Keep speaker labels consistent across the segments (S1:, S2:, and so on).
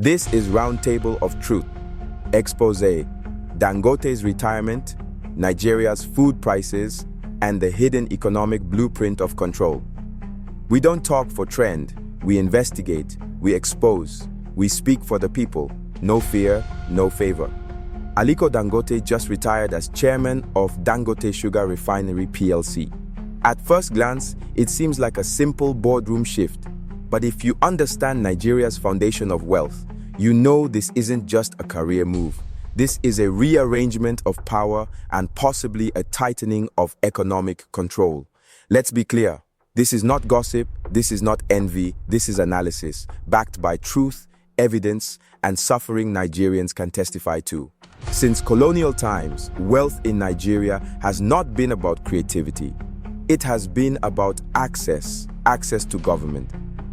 S1: This is Roundtable of Truth. Expose Dangote's retirement, Nigeria's food prices, and the hidden economic blueprint of control. We don't talk for trend, we investigate, we expose, we speak for the people. No fear, no favor. Aliko Dangote just retired as chairman of Dangote Sugar Refinery PLC. At first glance, it seems like a simple boardroom shift. But if you understand Nigeria's foundation of wealth, you know this isn't just a career move. This is a rearrangement of power and possibly a tightening of economic control. Let's be clear. This is not gossip, this is not envy, this is analysis, backed by truth, evidence, and suffering Nigerians can testify to. Since colonial times, wealth in Nigeria has not been about creativity. It has been about access to government,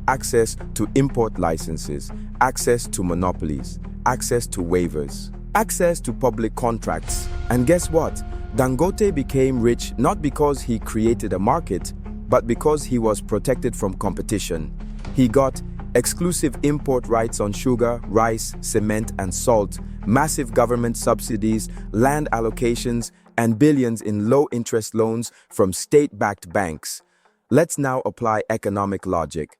S1: access to import licenses, access to monopolies, access to waivers, access to public contracts. And guess what? Dangote became rich not because he created a market, but because he was protected from competition. He got exclusive import rights on sugar, rice, cement, and salt, massive government subsidies, land allocations, and billions in low-interest loans from state-backed banks. Let's now apply economic logic.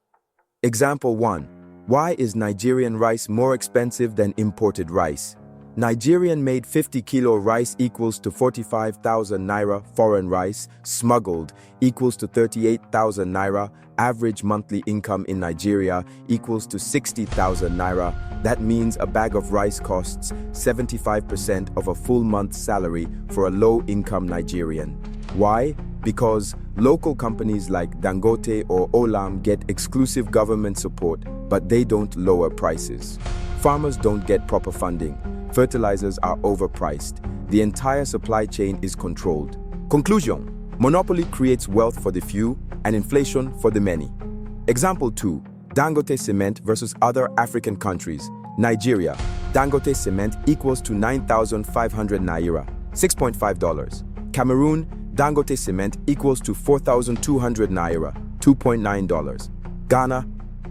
S1: Example 1. Why is Nigerian rice more expensive than imported rice? Nigerian made 50 kilo rice equals to 45,000 naira. Foreign rice, smuggled, equals to 38,000 naira. Average monthly income in Nigeria equals to 60,000 naira. That means a bag of rice costs 75% of a full month's salary for a low-income Nigerian. Why? Because local companies like Dangote or Olam get exclusive government support, but they don't lower prices. Farmers don't get proper funding. Fertilizers are overpriced. The entire supply chain is controlled. Conclusion: monopoly creates wealth for the few and inflation for the many. Example 2. Dangote cement versus other African countries. Nigeria, Dangote cement equals to 9,500 naira, $6.5. Cameroon, Dangote cement equals to 4,200 naira, $2.9. Ghana,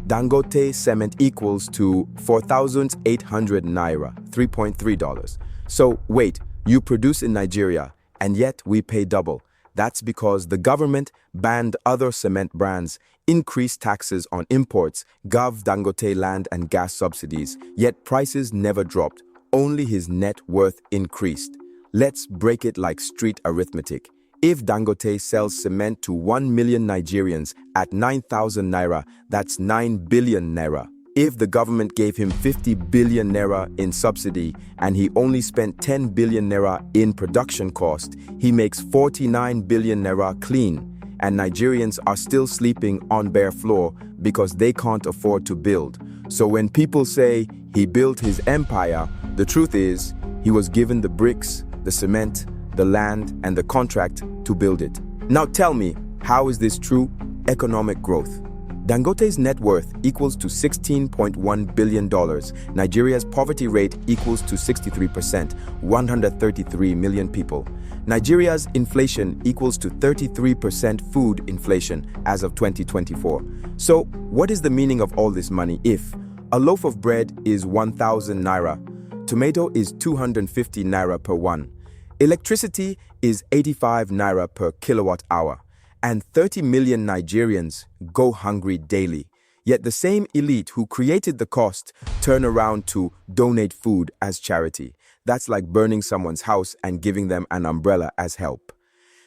S1: Dangote cement equals to 4,800 naira, $3.3. So wait, you produce in Nigeria, and yet we pay double. That's because the government banned other cement brands, increased taxes on imports, gave Dangote land and gas subsidies, yet prices never dropped, only his net worth increased. Let's break it like street arithmetic. If Dangote sells cement to 1 million Nigerians at 9,000 naira, that's 9 billion naira. If the government gave him 50 billion naira in subsidy and he only spent 10 billion naira in production cost, he makes 49 billion naira clean. And Nigerians are still sleeping on bare floor because they can't afford to build. So when people say he built his empire, the truth is he was given the bricks, the cement, the land, and the contract to build it. Now tell me, how is this true economic growth? Dangote's net worth equals to $16.1 billion. Nigeria's poverty rate equals to 63%, 133 million people. Nigeria's inflation equals to 33% food inflation as of 2024. So, what is the meaning of all this money if a loaf of bread is 1,000 naira, tomato is 250 naira per one, electricity is 85 naira per kilowatt hour, and 30 million Nigerians go hungry daily? Yet the same elite who created the cost turn around to donate food as charity. That's like burning someone's house and giving them an umbrella as help.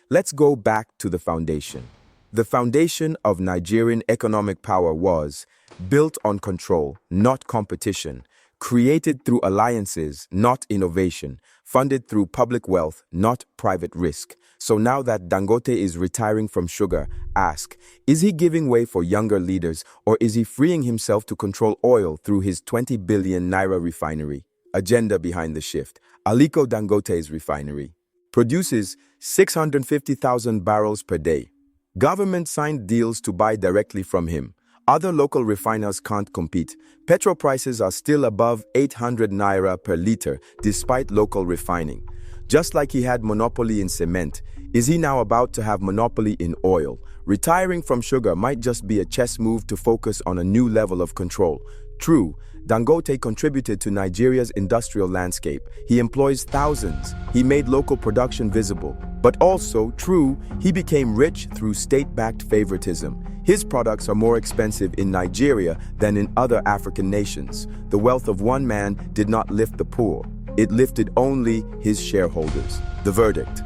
S1: Let's go back to the foundation. The foundation of Nigerian economic power was built on control, not competition, created through alliances, not innovation, funded through public wealth, not private risk. So now that Dangote is retiring from sugar, ask, is he giving way for younger leaders, or is he freeing himself to control oil through his 20 billion naira refinery? Agenda behind the shift. Aliko Dangote's refinery produces 650,000 barrels per day. Government signed deals to buy directly from him. Other local refiners can't compete. Petrol prices are still above 800 naira per liter despite local refining. Just like he had monopoly in cement, is he now about to have monopoly in oil? Retiring from sugar might just be a chess move to focus on a new level of control. True, Dangote contributed to Nigeria's industrial landscape. He employs thousands. He made local production visible. But also, true, he became rich through state-backed favoritism. His products are more expensive in Nigeria than in other African nations. The wealth of one man did not lift the poor. It lifted only his shareholders. The verdict: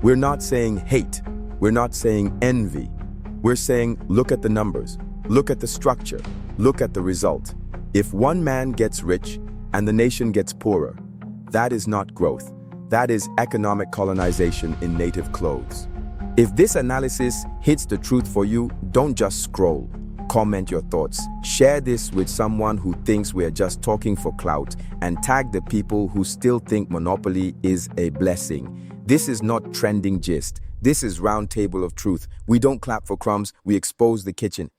S1: we're not saying hate. We're not saying envy. We're saying look at the numbers. Look at the structure. Look at the result. If one man gets rich and the nation gets poorer, that is not growth. That is economic colonization in native clothes. If this analysis hits the truth for you, don't just scroll. Comment your thoughts. Share this with someone who thinks we're just talking for clout, and tag the people who still think monopoly is a blessing. This is not trending gist. This is round table of truth. We don't clap for crumbs, we expose the kitchen.